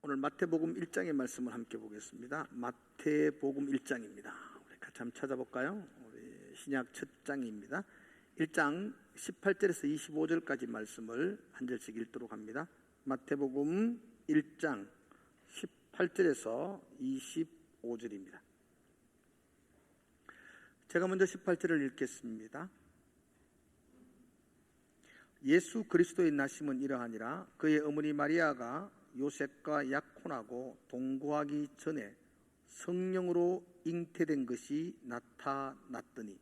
오늘 마태복음 1장의 말씀을 함께 보겠습니다. 마태복음 1장입니다. 우리 같이 한번 찾아볼까요? 우리 신약 첫 장입니다. 1장 18절에서 25절까지 말씀을 한 절씩 읽도록 합니다. 마태복음 1장 18절에서 25절입니다. 제가 먼저 18절을 읽겠습니다. 예수 그리스도의 나심은 이러하니라. 그의 어머니 마리아가 요셉과 약혼하고 동거하기 전에 성령으로 잉태된 것이 나타났더니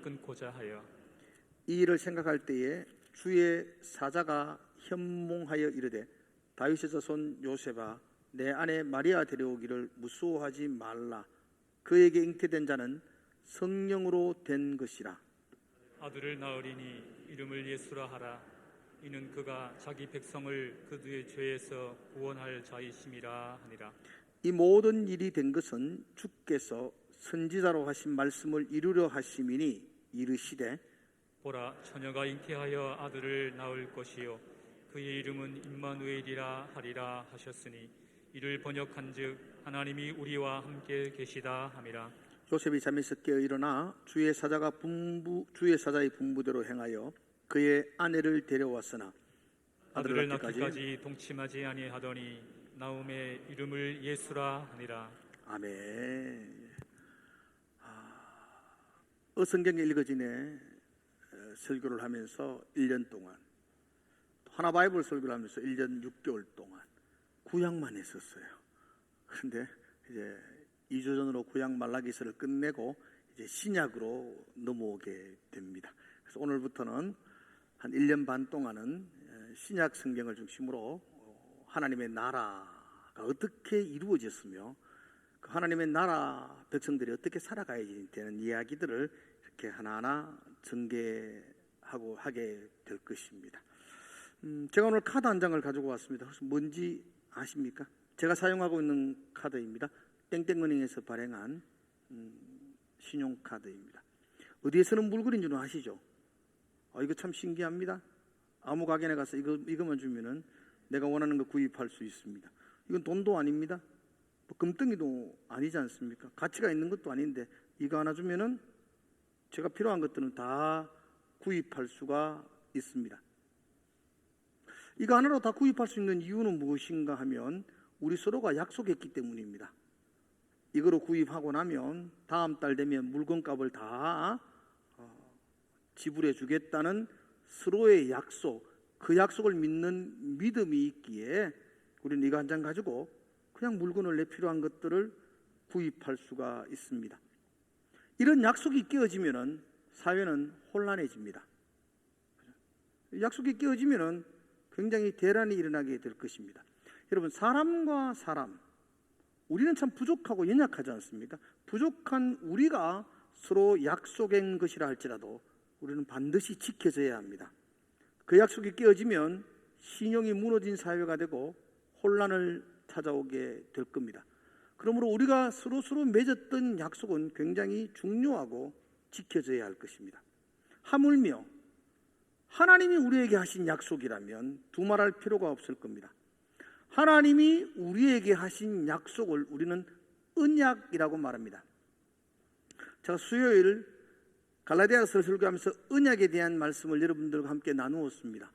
끊고자 하여 이 일을 생각할 때에 주의 사자가 현몽하여 이르되 다윗의 자손 요셉아 내 아내 마리아 데려오기를 무수워하지 말라. 그에게 잉태된 자는 성령으로 된 것이라. 아들을 낳으리니 이름을 예수라 하라. 이는 그가 자기 백성을 그들의 죄에서 구원할 자이심이라 하니라. 이 모든 일이 된 것은 주께서 선지자로 하신 말씀을 이루려 하심이니 이르시되 보라, 처녀가 잉태하여 아들을 낳을 것이요 그의 이름은 임마누엘이라 하리라 하셨으니 이를 번역한즉 하나님이 우리와 함께 계시다 함이라. 요셉이 잠에서 깨어 일어나 주의 사자의 분부대로 행하여 그의 아내를 데려왔으나 아들을 낳기까지 동침하지 아니하더니 나음의 이름을 예수라 하니라. 아멘. 성경이 읽어지네. 설교를 하면서 1년 동안 하나 바이블 설교를 하면서 1년 6개월 동안 구약만 했었어요. 그런데 이제 2주 전으로 구약 말라기서를 끝내고 이제 신약으로 넘어오게 됩니다. 그래서 오늘부터는 한 1년 반 동안은 신약 성경을 중심으로 하나님의 나라가 어떻게 이루어졌으며 그 하나님의 나라 백성들이 어떻게 살아가야 되는 이야기들을 이렇게 하나하나 전개하고 하게 될 것입니다. 제가 오늘 카드 한 장을 가지고 왔습니다. 혹시 뭔지 아십니까? 제가 사용하고 있는 카드입니다. 땡땡은행에서 발행한 신용카드입니다. 어디에 쓰는 물건인 줄 아시죠? 이거 참 신기합니다. 아무 가게나 가서 이거만 주면은 내가 원하는 거 구입할 수 있습니다. 이건 돈도 아닙니다. 금덩이도 아니지 않습니까? 가치가 있는 것도 아닌데 이거 하나 주면은 제가 필요한 것들은 다 구입할 수가 있습니다. 이거 하나로 다 구입할 수 있는 이유는 무엇인가 하면 우리 서로가 약속했기 때문입니다. 이거로 구입하고 나면 다음 달 되면 물건값을 다 지불해 주겠다는 서로의 약속, 그 약속을 믿는 믿음이 있기에 우리는 이거 한 장 가지고 그냥 물건을 내 필요한 것들을 구입할 수가 있습니다. 이런 약속이 깨어지면 사회는 혼란해집니다. 약속이 깨어지면 굉장히 대란이 일어나게 될 것입니다. 여러분, 사람과 사람, 우리는 참 부족하고 연약하지 않습니까? 부족한 우리가 서로 약속한 것이라 할지라도 우리는 반드시 지켜져야 합니다. 그 약속이 깨어지면 신용이 무너진 사회가 되고 혼란을 찾아오게 될 겁니다. 그러므로 우리가 서로 맺었던 약속은 굉장히 중요하고 지켜져야 할 것입니다. 하물며 하나님이 우리에게 하신 약속이라면 두말할 필요가 없을 겁니다. 하나님이 우리에게 하신 약속을 우리는 언약이라고 말합니다. 제가 수요일 갈라디아서를 설교하면서 언약에 대한 말씀을 여러분들과 함께 나누었습니다.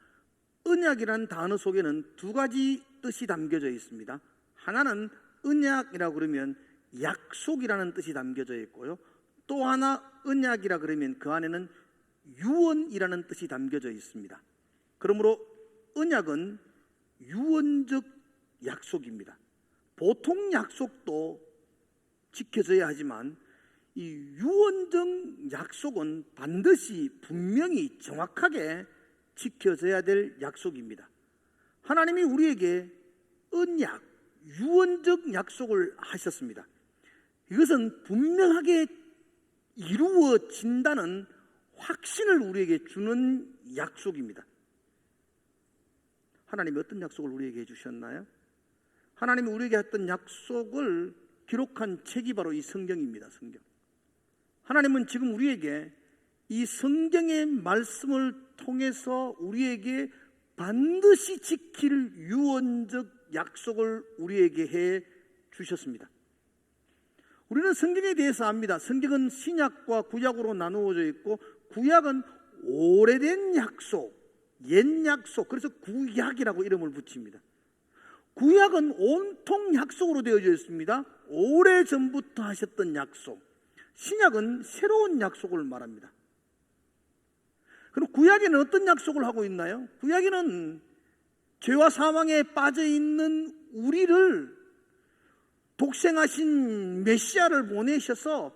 언약이라는 단어 속에는 두 가지 뜻이 담겨져 있습니다. 하나는 언약이라고 그러면 약속이라는 뜻이 담겨져 있고요. 또 하나 언약이라 그러면 그 안에는 유언이라는 뜻이 담겨져 있습니다. 그러므로 언약은 유언적 약속입니다. 보통 약속도 지켜져야 하지만 이 유언적 약속은 반드시 분명히 정확하게 지켜져야 될 약속입니다. 하나님이 우리에게 언약, 유언적 약속을 하셨습니다. 이것은 분명하게 이루어진다는 확신을 우리에게 주는 약속입니다. 하나님이 어떤 약속을 우리에게 해주셨나요? 하나님이 우리에게 했던 약속을 기록한 책이 바로 이 성경입니다. 성경. 하나님은 지금 우리에게 이 성경의 말씀을 통해서 우리에게 반드시 지킬 유언적 약속을 우리에게 해 주셨습니다. 우리는 성경에 대해서 압니다. 성경은 신약과 구약으로 나누어져 있고, 구약은 오래된 약속, 옛 약속, 그래서 구약이라고 이름을 붙입니다. 구약은 온통 약속으로 되어져 있습니다. 오래전부터 하셨던 약속. 신약은 새로운 약속을 말합니다. 그럼 구약에는 어떤 약속을 하고 있나요? 구약에는 죄와 사망에 빠져 있는 우리를 독생하신 메시아를 보내셔서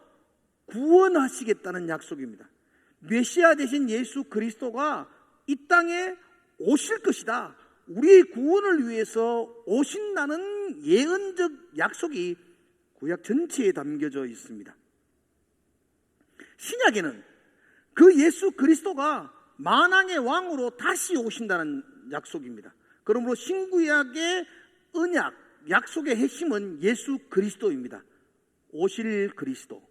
구원하시겠다는 약속입니다. 메시아 되신 예수 그리스도가 이 땅에 오실 것이다, 우리의 구원을 위해서 오신다는 예언적 약속이 구약 전체에 담겨져 있습니다. 신약에는 그 예수 그리스도가 만왕의 왕으로 다시 오신다는 약속입니다. 그러므로 신구약의 언약, 약속의 핵심은 예수 그리스도입니다. 오실 그리스도,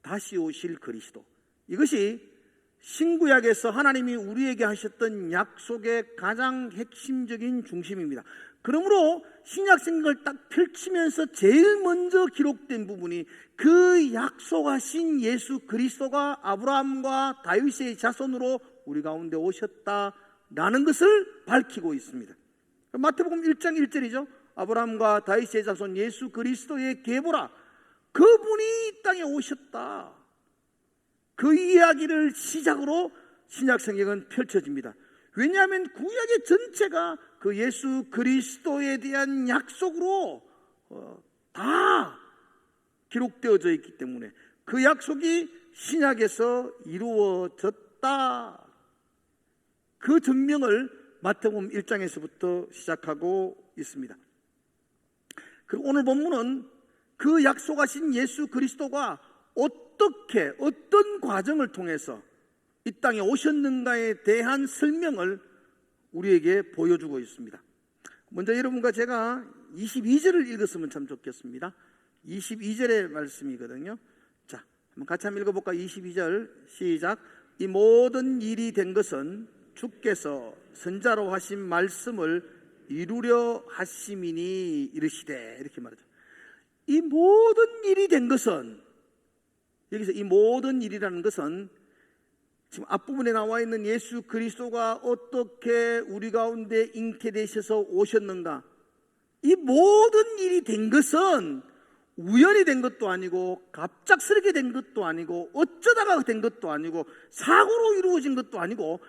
다시 오실 그리스도. 이것이 신구약에서 하나님이 우리에게 하셨던 약속의 가장 핵심적인 중심입니다. 그러므로 신약 성경을 딱 펼치면서 제일 먼저 기록된 부분이 그 약속하신 예수 그리스도가 아브라함과 다윗의 자손으로 우리 가운데 오셨다라는 것을 밝히고 있습니다. 마태복음 1장 1절이죠. 아브라함과 다윗의 자손 예수 그리스도의 계보라, 그분이 이 땅에 오셨다. 그 이야기를 시작으로 신약 성경은 펼쳐집니다. 왜냐하면 구약의 전체가 그 예수 그리스도에 대한 약속으로 다 기록되어져 있기 때문에 그 약속이 신약에서 이루어졌다, 그 증명을 마태복음 1장에서부터 시작하고 있습니다. 그리고 오늘 본문은 그 약속하신 예수 그리스도가 어떻게, 어떤 과정을 통해서 이 땅에 오셨는가에 대한 설명을 우리에게 보여주고 있습니다. 먼저 여러분과 제가 22절을 읽었으면 참 좋겠습니다. 22절의 말씀이거든요. 자, 한번 같이 한번 읽어볼까? 22절 시작. 이 모든 일이 된 것은 주께서 선자로 하신 말씀을 이루려 하심이니 이르시되, 이렇게 말하죠. 이 모든 일이 된 것은, 여기서 이 모든 일이라는 것은 지금 앞부분에 나와 있는 예수 그리스도가 어떻게 우리 가운데 잉태되셔서 오셨는가, 이 모든 일이 된 것은 우연히 된 것도 아니고 갑작스럽게 된 것도 아니고 어쩌다가 된 것도 아니고 사고로 이루어진 것도 아니고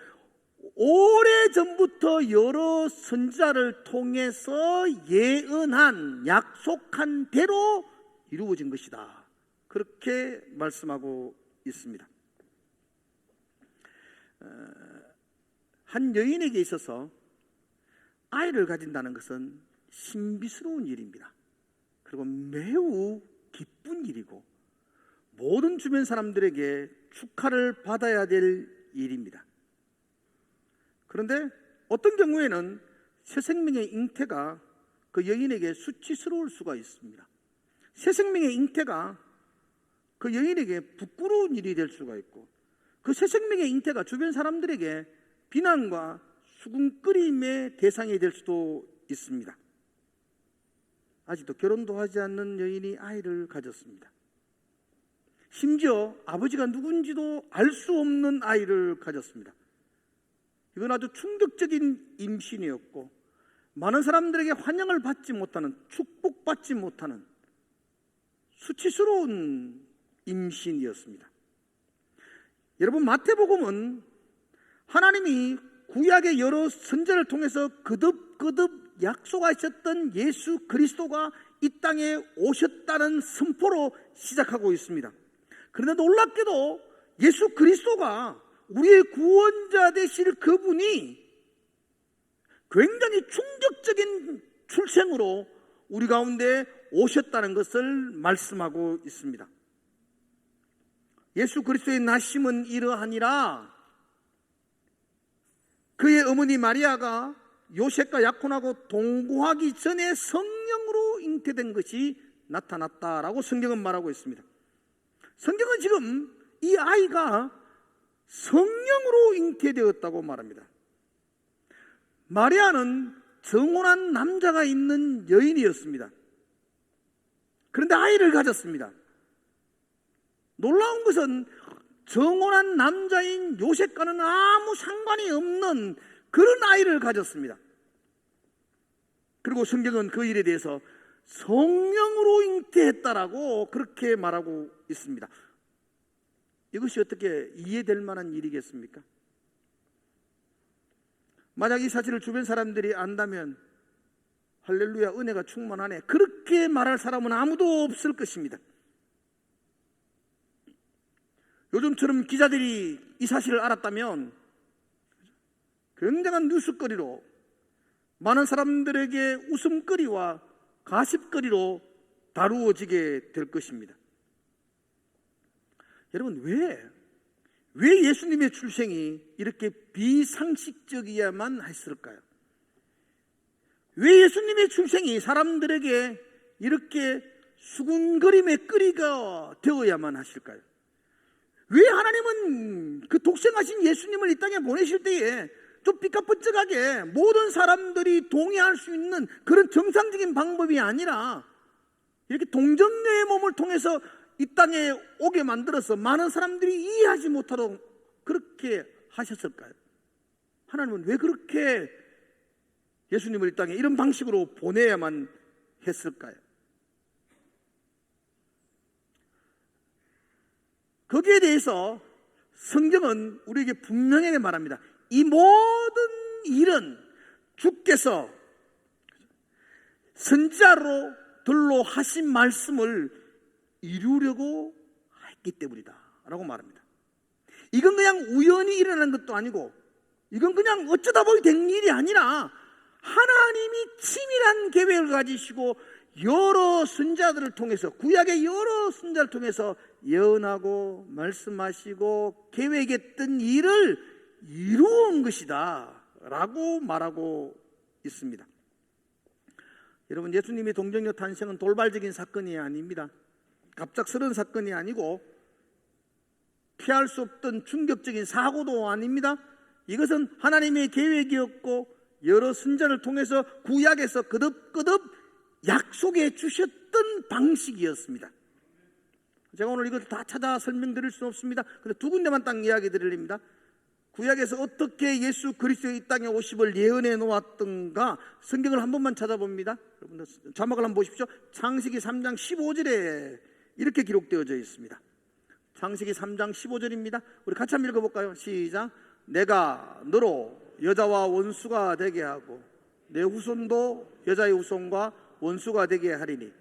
오래전부터 여러 선지자를 통해서 예언한, 약속한 대로 이루어진 것이다, 그렇게 말씀하고 있습니다. 한 여인에게 있어서 아이를 가진다는 것은 신비스러운 일입니다. 그리고 매우 기쁜 일이고 모든 주변 사람들에게 축하를 받아야 될 일입니다. 그런데 어떤 경우에는 새 생명의 잉태가 그 여인에게 수치스러울 수가 있습니다. 새 생명의 잉태가 그 여인에게 부끄러운 일이 될 수가 있고, 그 새 생명의 잉태가 주변 사람들에게 비난과 수군거림의 대상이 될 수도 있습니다. 아직도 결혼도 하지 않는 여인이 아이를 가졌습니다. 심지어 아버지가 누군지도 알 수 없는 아이를 가졌습니다. 이건 아주 충격적인 임신이었고 많은 사람들에게 환영을 받지 못하는, 축복받지 못하는 수치스러운 임신이었습니다. 여러분, 마태복음은 하나님이 구약의 여러 선지자를 통해서 거듭 약속하셨던 예수 그리스도가 이 땅에 오셨다는 선포로 시작하고 있습니다. 그런데 놀랍게도 예수 그리스도가 우리의 구원자 되실 그분이 굉장히 충격적인 출생으로 우리 가운데 오셨다는 것을 말씀하고 있습니다. 예수 그리스도의 나심은 이러하니라. 그의 어머니 마리아가 요셉과 약혼하고 동거하기 전에 성령으로 잉태된 것이 나타났다라고 성경은 말하고 있습니다. 성경은 지금 이 아이가 성령으로 잉태되었다고 말합니다. 마리아는 정혼한 남자가 있는 여인이었습니다. 그런데 아이를 가졌습니다. 놀라운 것은 정혼한 남자인 요셉과는 아무 상관이 없는 그런 아이를 가졌습니다. 그리고 성경은 그 일에 대해서 성령으로 잉태했다라고 그렇게 말하고 있습니다. 이것이 어떻게 이해될 만한 일이겠습니까? 만약 이 사실을 주변 사람들이 안다면 할렐루야 은혜가 충만하네 그렇게 말할 사람은 아무도 없을 것입니다. 요즘처럼 기자들이 이 사실을 알았다면 굉장한 뉴스거리로 많은 사람들에게 웃음거리와 가십거리로 다루어지게 될 것입니다. 여러분 왜 예수님의 출생이 이렇게 비상식적이야만 했을까요? 왜 예수님의 출생이 사람들에게 이렇게 수군거림의 거리가 되어야만 하실까요? 왜 하나님은 그 독생하신 예수님을 이 땅에 보내실 때에 좀 삐까뻔쩍하게 모든 사람들이 동의할 수 있는 그런 정상적인 방법이 아니라 이렇게 동정녀의 몸을 통해서 이 땅에 오게 만들어서 많은 사람들이 이해하지 못하도록 그렇게 하셨을까요? 하나님은 왜 그렇게 예수님을 이 땅에 이런 방식으로 보내야만 했을까요? 거기에 대해서 성경은 우리에게 분명하게 말합니다. 이 모든 일은 주께서 선지자로들로 하신 말씀을 이루려고 했기 때문이다 라고 말합니다. 이건 그냥 우연히 일어난 것도 아니고 이건 그냥 어쩌다 보니 된 일이 아니라 하나님이 치밀한 계획을 가지시고 여러 선지자들을 통해서 구약의 여러 선지자를 통해서 예언하고 말씀하시고 계획했던 일을 이루은 것이다 라고 말하고 있습니다. 여러분 예수님의 동정녀 탄생은 돌발적인 사건이 아닙니다. 갑작스러운 사건이 아니고 피할 수 없던 충격적인 사고도 아닙니다. 이것은 하나님의 계획이었고 여러 선지자를 통해서 구약에서 거듭거듭 약속해 주셨던 방식이었습니다. 제가 오늘 이걸 다 찾아 설명드릴 수는 없습니다. 그런데 두 군데만 딱 이야기 드립니다. 구약에서 어떻게 예수 그리스도 이 땅에 오심을 예언해 놓았던가 성경을 한 번만 찾아봅니다. 여러분들 자막을 한번 보십시오. 창세기 3장 15절에 이렇게 기록되어져 있습니다. 창세기 3장 15절입니다. 우리 같이 한번 읽어볼까요? 시작. 내가 너로 여자와 원수가 되게 하고 내 후손도 여자의 후손과 원수가 되게 하리니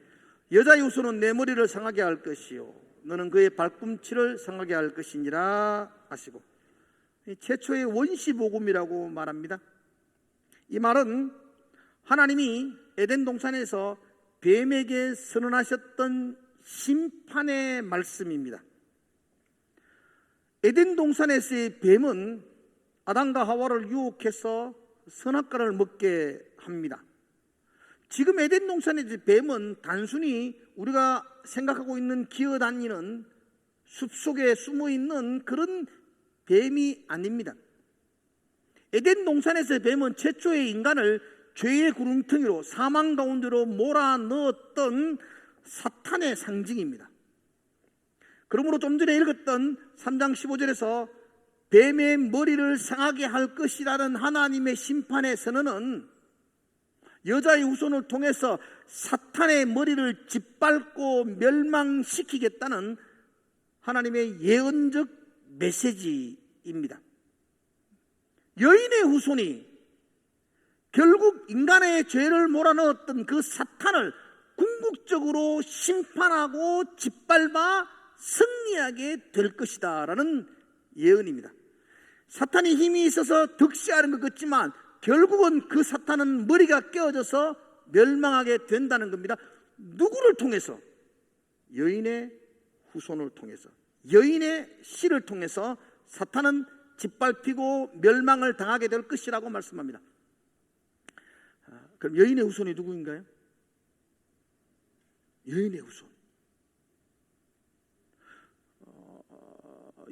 여자의 후손은 내 머리를 상하게 할 것이요 너는 그의 발꿈치를 상하게 할 것이니라 하시고, 최초의 원시복음이라고 말합니다. 이 말은 하나님이 에덴 동산에서 뱀에게 선언하셨던 심판의 말씀입니다. 에덴 동산에서의 뱀은 아담과 하와를 유혹해서 선악과를 먹게 합니다. 지금 에덴 동산의 뱀은 단순히 우리가 생각하고 있는 기어다니는 숲속에 숨어있는 그런 뱀이 아닙니다. 에덴 동산에서의 뱀은 최초의 인간을 죄의 구렁텅이로 사망 가운데로 몰아넣었던 사탄의 상징입니다. 그러므로 좀 전에 읽었던 3장 15절에서 뱀의 머리를 상하게 할 것이라는 하나님의 심판의 선언은 여자의 후손을 통해서 사탄의 머리를 짓밟고 멸망시키겠다는 하나님의 예언적 메시지입니다. 여인의 후손이 결국 인간의 죄를 몰아넣었던 그 사탄을 궁극적으로 심판하고 짓밟아 승리하게 될 것이다 라는 예언입니다. 사탄이 힘이 있어서 득세하는 것 같지만 결국은 그 사탄은 머리가 깨어져서 멸망하게 된다는 겁니다. 누구를 통해서? 여인의 후손을 통해서, 여인의 씨를 통해서 사탄은 짓밟히고 멸망을 당하게 될 것이라고 말씀합니다. 그럼 여인의 후손이 누구인가요? 여인의 후손.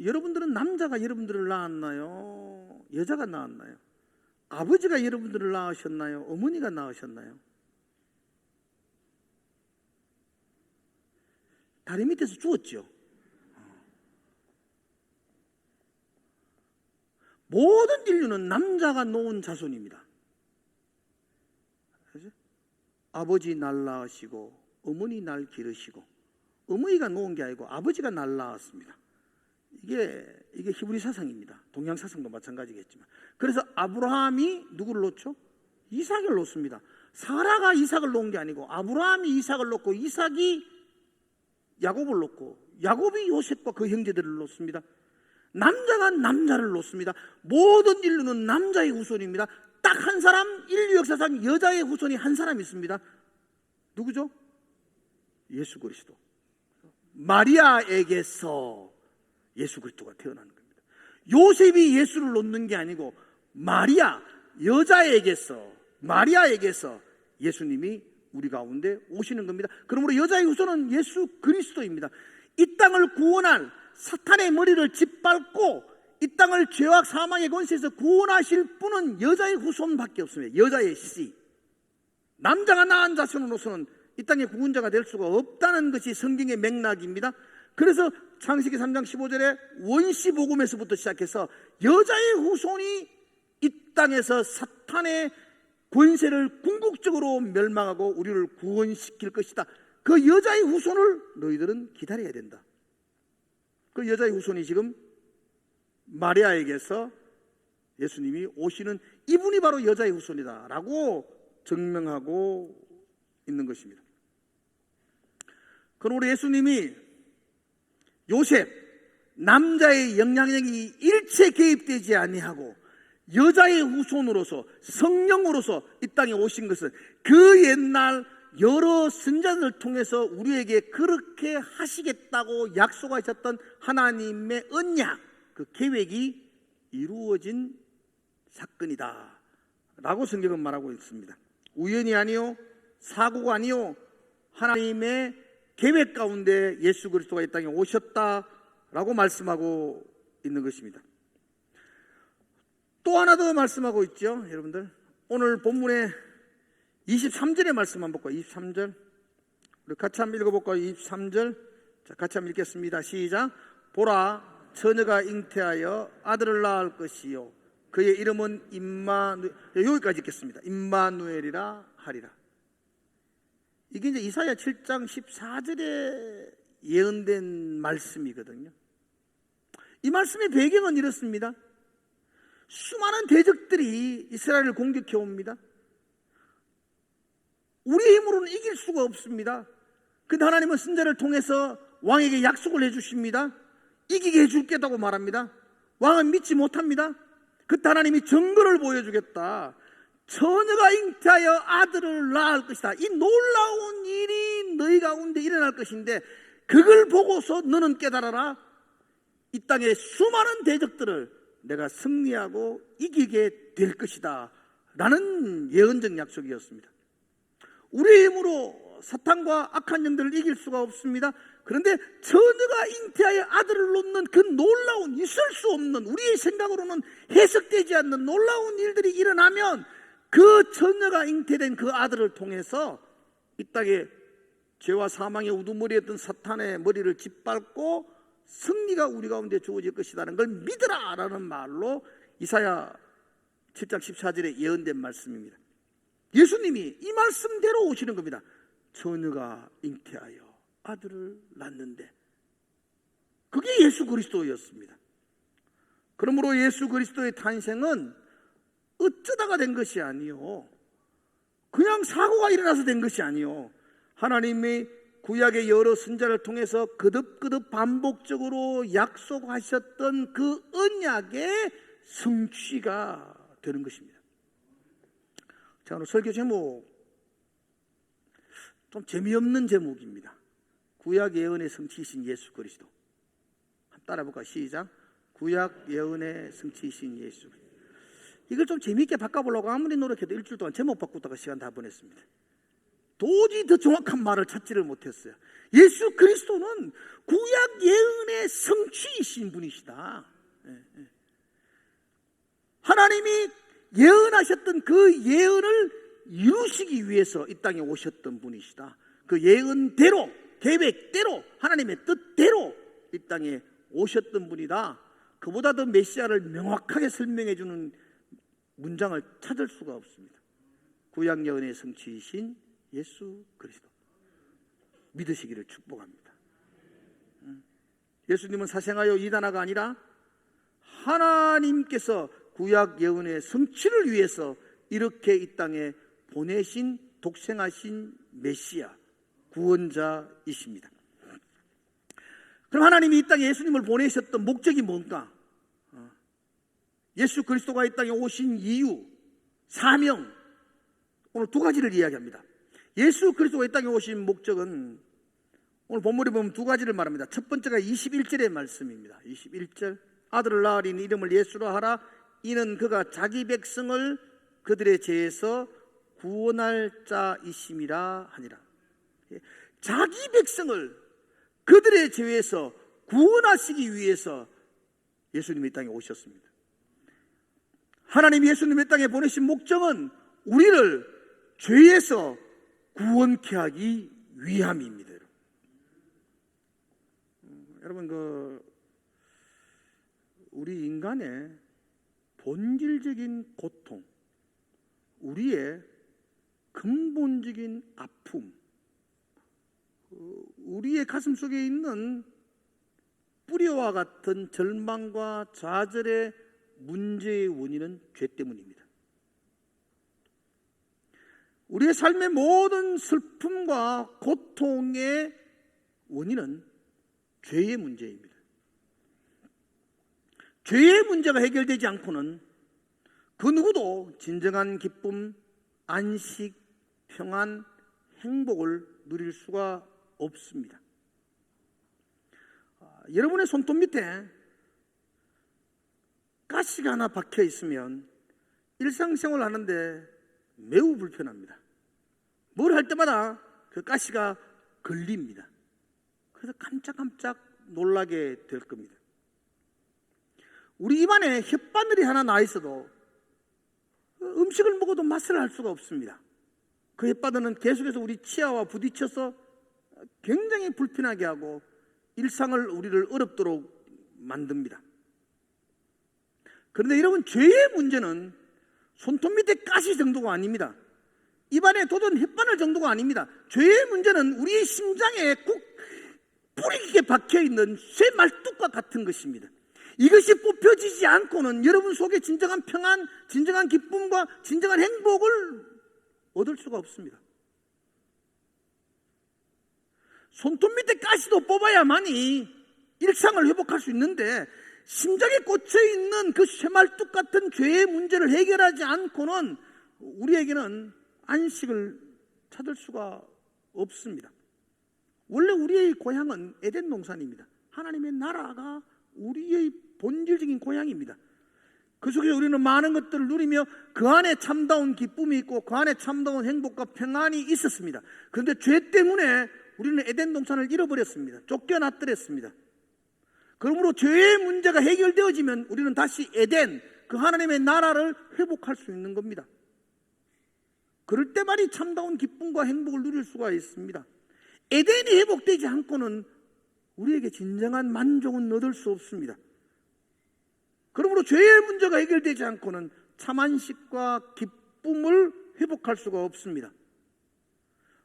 여러분들은 남자가 여러분들을 낳았나요? 여자가 낳았나요? 아버지가 여러분들을 낳으셨나요? 어머니가 낳으셨나요? 다리 밑에서 주었죠. 모든 인류는 남자가 놓은 자손입니다. 그렇죠? 아버지 날 낳으시고 어머니 날 기르시고, 어머니가 놓은 게 아니고 아버지가 날 낳았습니다. 이게 히브리 사상입니다. 동양 사상도 마찬가지겠지만. 그래서 아브라함이 누구를 놓죠? 이삭을 놓습니다. 사라가 이삭을 놓은 게 아니고 아브라함이 이삭을 놓고 이삭이 야곱을 놓고 야곱이 요셉과 그 형제들을 놓습니다. 남자가 남자를 놓습니다. 모든 인류는 남자의 후손입니다. 딱 한 사람, 인류 역사상 여자의 후손이 한 사람 있습니다. 누구죠? 예수 그리스도. 마리아에게서 예수 그리스도가 태어나는 겁니다. 요셉이 예수를 놓는 게 아니고 마리아에게서 예수님이 우리 가운데 오시는 겁니다. 그러므로 여자의 후손은 예수 그리스도입니다. 이 땅을 구원할 사탄의 머리를 짓밟고 이 땅을 죄와 사망의 권세에서 구원하실 분은 여자의 후손밖에 없습니다. 여자의 씨. 남자가 낳은 자손으로서는 이 땅의 구원자가 될 수가 없다는 것이 성경의 맥락입니다. 그래서 창세기 3장 15절에 원시복음에서부터 시작해서 여자의 후손이 이 땅에서 사탄의 권세를 궁극적으로 멸망하고 우리를 구원시킬 것이다. 그 여자의 후손을 너희들은 기다려야 된다. 그 여자의 후손이 지금 마리아에게서 예수님이 오시는 이분이 바로 여자의 후손이다 라고 증명하고 있는 것입니다. 그러므로 예수님이 요셉, 남자의 영향력이 일체 개입되지 아니하고 여자의 후손으로서 성령으로서 이 땅에 오신 것은 그 옛날 여러 선자들을 통해서 우리에게 그렇게 하시겠다고 약속하셨던 하나님의 언약, 그 계획이 이루어진 사건이다 라고 성경은 말하고 있습니다. 우연이 아니요, 사고가 아니요, 하나님의 계획 가운데 예수 그리스도가 이 땅에 오셨다라고 말씀하고 있는 것입니다. 또 하나 더 말씀하고 있죠. 여러분들, 오늘 본문에 23절의 말씀 한번 볼까요? 23절 우리 같이 한번 읽어볼까요? 23절 자, 같이 한번 읽겠습니다. 시작. 보라, 처녀가 잉태하여 아들을 낳을 것이요 그의 이름은 여기까지 읽겠습니다. 임마누엘이라 하리라. 이게 이제 이사야 7장 14절에 예언된 말씀이거든요. 이 말씀의 배경은 이렇습니다. 수많은 대적들이 이스라엘을 공격해 옵니다. 우리의 힘으로는 이길 수가 없습니다. 근데 하나님은 선자를 통해서 왕에게 약속을 해주십니다. 이기게 해줄겠다고 말합니다. 왕은 믿지 못합니다. 그때 하나님이 증거를 보여주겠다. 처녀가 잉태하여 아들을 낳을 것이다. 이 놀라운 일이 너희 가운데 일어날 것인데 그걸 보고서 너는 깨달아라. 이 땅의 수많은 대적들을 내가 승리하고 이기게 될 것이다 라는 예언적 약속이었습니다. 우리의 힘으로 사탄과 악한 영들을 이길 수가 없습니다. 그런데 처녀가 잉태하여 아들을 놓는 그 놀라운, 있을 수 없는, 우리의 생각으로는 해석되지 않는 놀라운 일들이 일어나면 그 처녀가 잉태된 그 아들을 통해서 이 땅에 죄와 사망의 우두머리였던 사탄의 머리를 짓밟고 승리가 우리 가운데 주어질 것이라는 걸 믿으라 라는 말로 이사야 7장 14절에 예언된 말씀입니다. 예수님이 이 말씀대로 오시는 겁니다. 처녀가 잉태하여 아들을 낳는데 그게 예수 그리스도였습니다. 그러므로 예수 그리스도의 탄생은 어쩌다가 된 것이 아니요, 그냥 사고가 일어나서 된 것이 아니요, 하나님이 구약의 여러 선자를 통해서 거듭거듭 반복적으로 약속하셨던 그 언약의 성취가 되는 것입니다. 자, 오늘 설교 제목 좀 재미없는 제목입니다. 구약 예언의 성취이신 예수 그리스도. 한번 따라해볼까요? 시작. 구약 예언의 성취이신 예수 그리스도. 이걸 좀 재미있게 바꿔보려고 아무리 노력해도 일주일 동안 제목 바꾸다가 시간 다 보냈습니다. 도저히 더 정확한 말을 찾지를 못했어요. 예수 그리스도는 구약 예언의 성취이신 분이시다. 하나님이 예언하셨던 그 예언을 이루시기 위해서 이 땅에 오셨던 분이시다. 그 예언대로, 계획대로, 하나님의 뜻대로 이 땅에 오셨던 분이다. 그보다 더 메시아를 명확하게 설명해 주는 문장을 찾을 수가 없습니다. 구약 예언의 성취이신 예수 그리스도 믿으시기를 축복합니다. 예수님은 사생하여 이단아가 아니라 하나님께서 구약 예언의 성취를 위해서 이렇게 이 땅에 보내신 독생하신 메시아 구원자이십니다. 그럼 하나님이 이 땅에 예수님을 보내셨던 목적이 뭔가? 예수 그리스도가 이 땅에 오신 이유, 사명, 오늘 두 가지를 이야기합니다. 예수 그리스도가 이 땅에 오신 목적은 오늘 본문에 보면 두 가지를 말합니다. 첫 번째가 21절의 말씀입니다. 21절, 아들을 낳으리니 이름을 예수라 하라. 이는 그가 자기 백성을 그들의 죄에서 구원할 자이심이라 하니라. 자기 백성을 그들의 죄에서 구원하시기 위해서 예수님이 이 땅에 오셨습니다. 하나님이 예수님이 이 땅에 보내신 목적은 우리를 죄에서 구원케 하기 위함입니다. 여러분, 우리 인간의 본질적인 고통, 우리의 근본적인 아픔, 우리의 가슴 속에 있는 뿌리와 같은 절망과 좌절의 문제의 원인은 죄 때문입니다. 우리의 삶의 모든 슬픔과 고통의 원인은 죄의 문제입니다. 죄의 문제가 해결되지 않고는 그 누구도 진정한 기쁨, 안식, 평안, 행복을 누릴 수가 없습니다. 여러분의 손톱 밑에 가시가 하나 박혀 있으면 일상생활 하는데 매우 불편합니다. 뭘 할 때마다 그 가시가 걸립니다. 그래서 깜짝깜짝 놀라게 될 겁니다. 우리 입안에 혓바늘이 하나 나 있어도 음식을 먹어도 맛을 알 수가 없습니다. 그 혓바늘은 계속해서 우리 치아와 부딪혀서 굉장히 불편하게 하고 일상을 우리를 어렵도록 만듭니다. 그런데 여러분, 죄의 문제는 손톱 밑에 가시 정도가 아닙니다. 입안에 돋은 혓바늘 정도가 아닙니다. 죄의 문제는 우리의 심장에 꼭 뿌리 깊게 박혀있는 쇠 말뚝과 같은 것입니다. 이것이 뽑혀지지 않고는 여러분 속에 진정한 평안, 진정한 기쁨과 진정한 행복을 얻을 수가 없습니다. 손톱 밑에 가시도 뽑아야만이 일상을 회복할 수 있는데 심장에 꽂혀있는 그 쇠말뚝 같은 죄의 문제를 해결하지 않고는 우리에게는 안식을 찾을 수가 없습니다. 원래 우리의 고향은 에덴 동산입니다. 하나님의 나라가 우리의 본질적인 고향입니다. 그 속에서 우리는 많은 것들을 누리며 그 안에 참다운 기쁨이 있고 그 안에 참다운 행복과 평안이 있었습니다. 그런데 죄 때문에 우리는 에덴 동산을 잃어버렸습니다. 쫓겨났더랬습니다. 그러므로 죄의 문제가 해결되어지면 우리는 다시 에덴, 그 하나님의 나라를 회복할 수 있는 겁니다. 그럴 때만이 참다운 기쁨과 행복을 누릴 수가 있습니다. 에덴이 회복되지 않고는 우리에게 진정한 만족은 얻을 수 없습니다. 그러므로 죄의 문제가 해결되지 않고는 참안식과 기쁨을 회복할 수가 없습니다.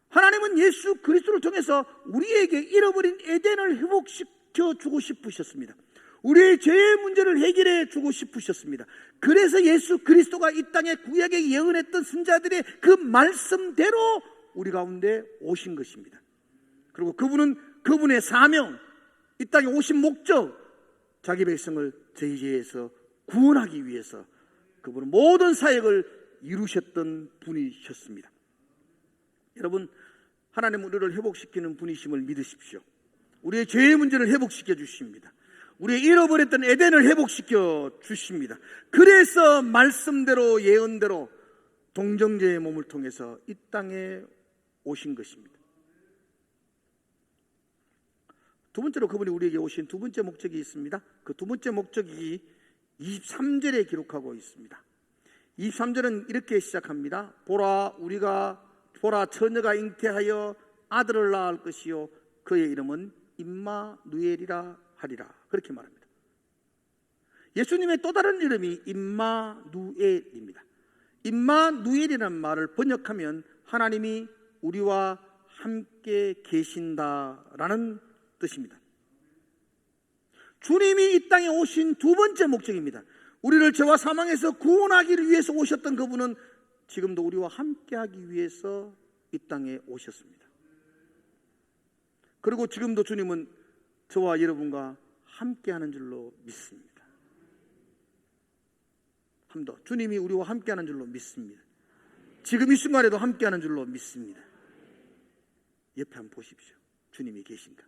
하나님은 예수 그리스도를 통해서 우리에게 잃어버린 에덴을 회복시켜 주고 싶으셨습니다. 우리의 죄의 문제를 해결해 주고 싶으셨습니다. 그래서 예수 그리스도가 이 땅에 구약에 예언했던 선자들의 그 말씀대로 우리 가운데 오신 것입니다. 그리고 그분은 그분의 사명, 이 땅에 오신 목적, 자기 백성을 저희 죄에서 구원하기 위해서 그분은 모든 사역을 이루셨던 분이셨습니다. 여러분, 하나님은 우리를 회복시키는 분이심을 믿으십시오. 우리의 죄의 문제를 회복시켜 주십니다. 우리의 잃어버렸던 에덴을 회복시켜 주십니다. 그래서 말씀대로 예언대로 동정제의 몸을 통해서 이 땅에 오신 것입니다. 두 번째로 그분이 우리에게 오신 두 번째 목적이 있습니다. 그 두 번째 목적이 23절에 기록하고 있습니다. 23절은 이렇게 시작합니다. 보라 처녀가 잉태하여 아들을 낳을 것이요 그의 이름은 임마누엘이라 하리라. 그렇게 말합니다. 예수님의 또 다른 이름이 임마누엘입니다. 임마누엘이라는 말을 번역하면 하나님이 우리와 함께 계신다라는 뜻입니다. 주님이 이 땅에 오신 두 번째 목적입니다. 우리를 죄와 사망에서 구원하기를 위해서 오셨던 그분은 지금도 우리와 함께하기 위해서 이 땅에 오셨습니다. 그리고 지금도 주님은 저와 여러분과 함께하는 줄로 믿습니다. 한 번 더, 주님이 우리와 함께하는 줄로 믿습니다. 지금 이 순간에도 함께하는 줄로 믿습니다. 옆에 한번 보십시오. 주님이 계신가?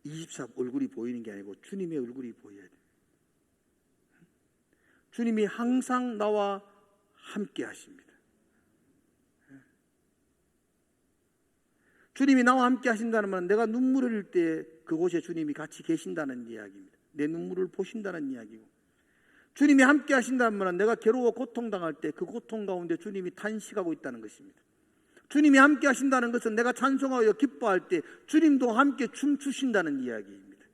24 얼굴이 보이는 게 아니고 주님의 얼굴이 보여야 돼요. 주님이 항상 나와 함께 하십니다. 주님이 나와 함께 하신다는 말은 내가 눈물을 흘릴 때 그곳에 주님이 같이 계신다는 이야기입니다. 내 눈물을 보신다는 이야기고, 주님이 함께 하신다는 말은 내가 괴로워 고통당할 때 그 고통 가운데 주님이 탄식하고 있다는 것입니다. 주님이 함께 하신다는 것은 내가 찬송하여 기뻐할 때 주님도 함께 춤추신다는 이야기입니다.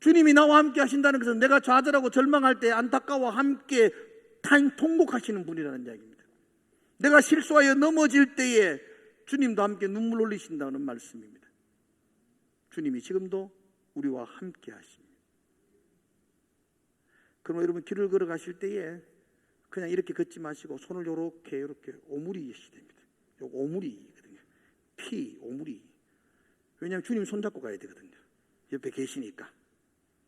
주님이 나와 함께 하신다는 것은 내가 좌절하고 절망할 때 안타까워 함께 통곡하시는 분이라는 이야기입니다. 내가 실수하여 넘어질 때에 주님도 함께 눈물 흘리신다는 말씀입니다. 주님이 지금도 우리와 함께 하십니다. 그럼 여러분 길을 걸어가실 때에 그냥 이렇게 걷지 마시고 손을 이렇게 오므리시 됩니다. 요 오므리거든요. 오므리. 왜냐하면 주님 손잡고 가야 되거든요. 옆에 계시니까.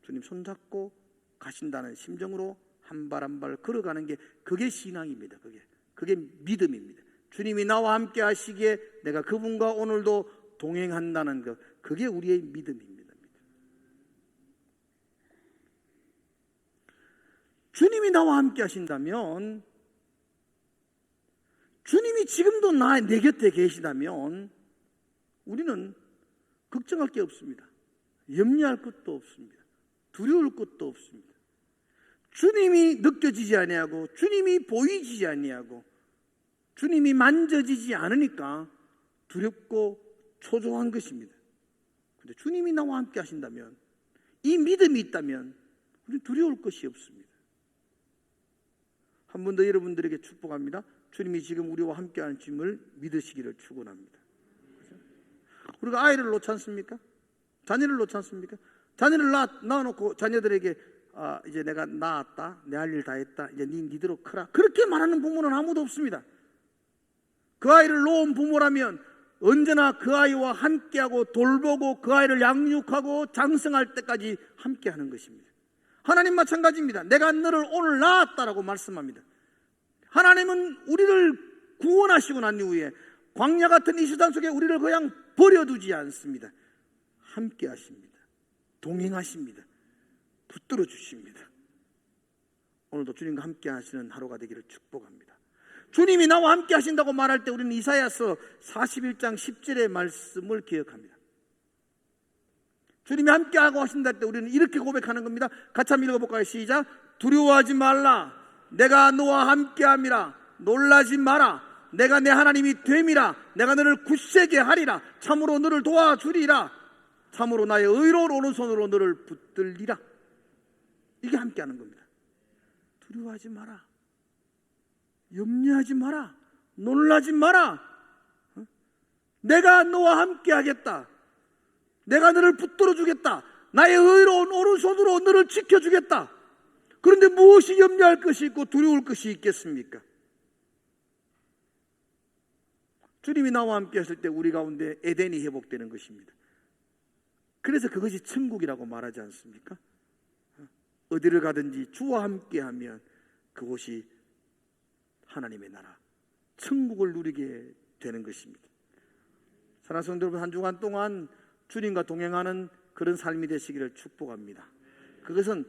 주님 손잡고 가신다는 심정으로 한 발 한 발 걸어가는 게 그게 신앙입니다. 그게 믿음입니다. 주님이 나와 함께 하시기에 내가 그분과 오늘도 동행한다는 것, 그게 우리의 믿음입니다. 주님이 나와 함께 하신다면, 주님이 지금도 내 곁에 계시다면 우리는 걱정할 게 없습니다. 염려할 것도 없습니다. 두려울 것도 없습니다. 주님이 느껴지지 아니하고 주님이 보이지 아니하고 주님이 만져지지 않으니까 두렵고 초조한 것입니다. 그런데 주님이 나와 함께 하신다면, 이 믿음이 있다면 우리는 두려울 것이 없습니다. 한 번 더 여러분들에게 축복합니다. 주님이 지금 우리와 함께하는 주님을 믿으시기를 축원합니다. 우리가 아이를 놓지 않습니까? 자녀를 놓지 않습니까? 자녀를 낳아놓고 자녀들에게 이제 내가 낳았다, 내 할 일 다 했다, 이제 니대로 크라, 그렇게 말하는 부모는 아무도 없습니다. 그 아이를 놓은 부모라면 언제나 그 아이와 함께하고 돌보고 그 아이를 양육하고 장성할 때까지 함께하는 것입니다. 하나님 마찬가지입니다. 내가 너를 오늘 낳았다라고 말씀합니다. 하나님은 우리를 구원하시고 난 이후에 광야 같은 이 세상 속에 우리를 그냥 버려두지 않습니다. 함께 하십니다. 동행하십니다. 붙들어 주십니다. 오늘도 주님과 함께 하시는 하루가 되기를 축복합니다. 주님이 나와 함께 하신다고 말할 때 우리는 이사야서 41장 10절의 말씀을 기억합니다. 주님이 함께하고 하신다 할 때 우리는 이렇게 고백하는 겁니다. 같이 한번 읽어볼까요? 시작. 두려워하지 말라. 내가 너와 함께함이라. 놀라지 마라. 내가 내 하나님이 됨이라. 내가 너를 굳세게 하리라. 참으로 너를 도와주리라. 참으로 나의 의로운 오른손으로 너를 붙들리라. 이게 함께하는 겁니다. 두려워하지 마라. 염려하지 마라. 놀라지 마라. 내가 너와 함께하겠다. 내가 너를 붙들어 주겠다. 나의 의로운 오른손으로 너를 지켜주겠다. 그런데 무엇이 염려할 것이 있고 두려울 것이 있겠습니까? 주님이 나와 함께 하실 때 우리 가운데 에덴이 회복되는 것입니다. 그래서 그것이 천국이라고 말하지 않습니까? 어디를 가든지 주와 함께하면 그곳이 하나님의 나라, 천국을 누리게 되는 것입니다. 사랑하는 성도 여러분, 한 주간 동안 주님과 동행하는 그런 삶이 되시기를 축복합니다. 그것은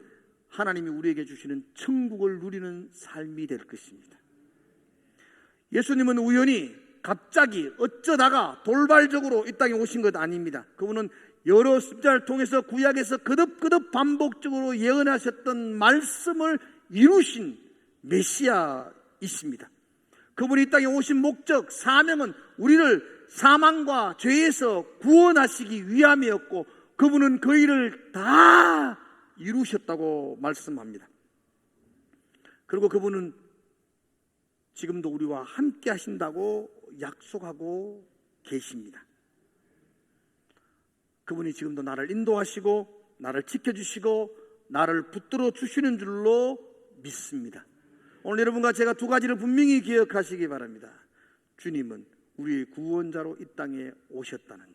하나님이 우리에게 주시는 천국을 누리는 삶이 될 것입니다. 예수님은 우연히 갑자기 어쩌다가 돌발적으로 이 땅에 오신 것 아닙니다. 그분은 여러 습자를 통해서 구약에서 거듭거듭 반복적으로 예언하셨던 말씀을 이루신 메시아이십니다. 그분이 이 땅에 오신 목적, 사명은 우리를 사망과 죄에서 구원하시기 위함이었고, 그분은 그 일을 다 이루셨다고 말씀합니다. 그리고 그분은 지금도 우리와 함께 하신다고 약속하고 계십니다. 그분이 지금도 나를 인도하시고 나를 지켜주시고 나를 붙들어 주시는 줄로 믿습니다. 오늘 여러분과 제가 두 가지를 분명히 기억하시기 바랍니다. 주님은 우리의 구원자로 이 땅에 오셨다는 것,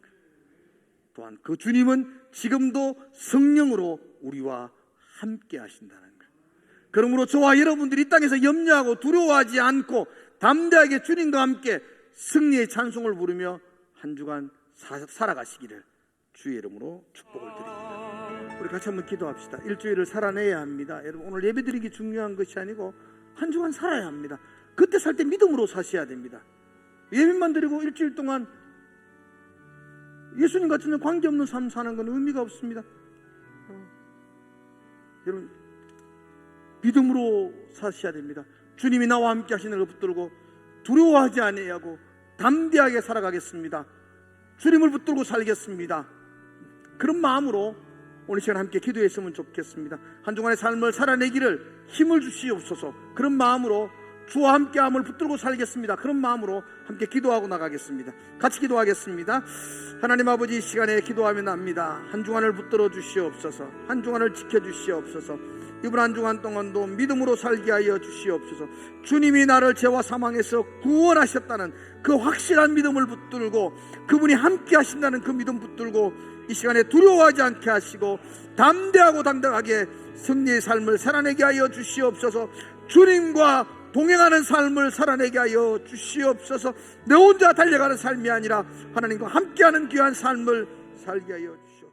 또한 그 주님은 지금도 성령으로 우리와 함께 하신다는 것. 그러므로 저와 여러분들이 이 땅에서 염려하고 두려워하지 않고 담대하게 주님과 함께 승리의 찬송을 부르며 한 주간 살아가시기를 주의 이름으로 축복을 드립니다. 우리 같이 한번 기도합시다. 일주일을 살아내야 합니다. 여러분, 오늘 예배드리기 중요한 것이 아니고 한 주간 살아야 합니다. 그때 살 때 믿음으로 사셔야 됩니다. 예배만 드리고 일주일 동안 예수님 같은 관계없는 삶 사는 건 의미가 없습니다. 여러분, 믿음으로 사셔야 됩니다. 주님이 나와 함께 하시는 걸 붙들고 두려워하지 아니하고 담대하게 살아가겠습니다. 주님을 붙들고 살겠습니다. 그런 마음으로 오늘 시간 함께 기도했으면 좋겠습니다. 한 주간의 삶을 살아내기를 힘을 주시옵소서. 그런 마음으로 주와 함께함을 붙들고 살겠습니다. 그런 마음으로 함께 기도하고 나가겠습니다. 같이 기도하겠습니다. 하나님 아버지, 이 시간에 기도하며 납니다. 한 주간을 붙들어 주시옵소서. 한 주간을 지켜주시옵소서. 이번 한 주간 동안도 믿음으로 살게 하여 주시옵소서. 주님이 나를 죄와 사망에서 구원하셨다는 그 확실한 믿음을 붙들고, 그분이 함께 하신다는 그 믿음 붙들고 이 시간에 두려워하지 않게 하시고 담대하고 당당하게 승리의 삶을 살아내게 하여 주시옵소서. 주님과 동행하는 삶을 살아내게 하여 주시옵소서. 내 혼자 달려가는 삶이 아니라 하나님과 함께하는 귀한 삶을 살게 하여 주시옵소서.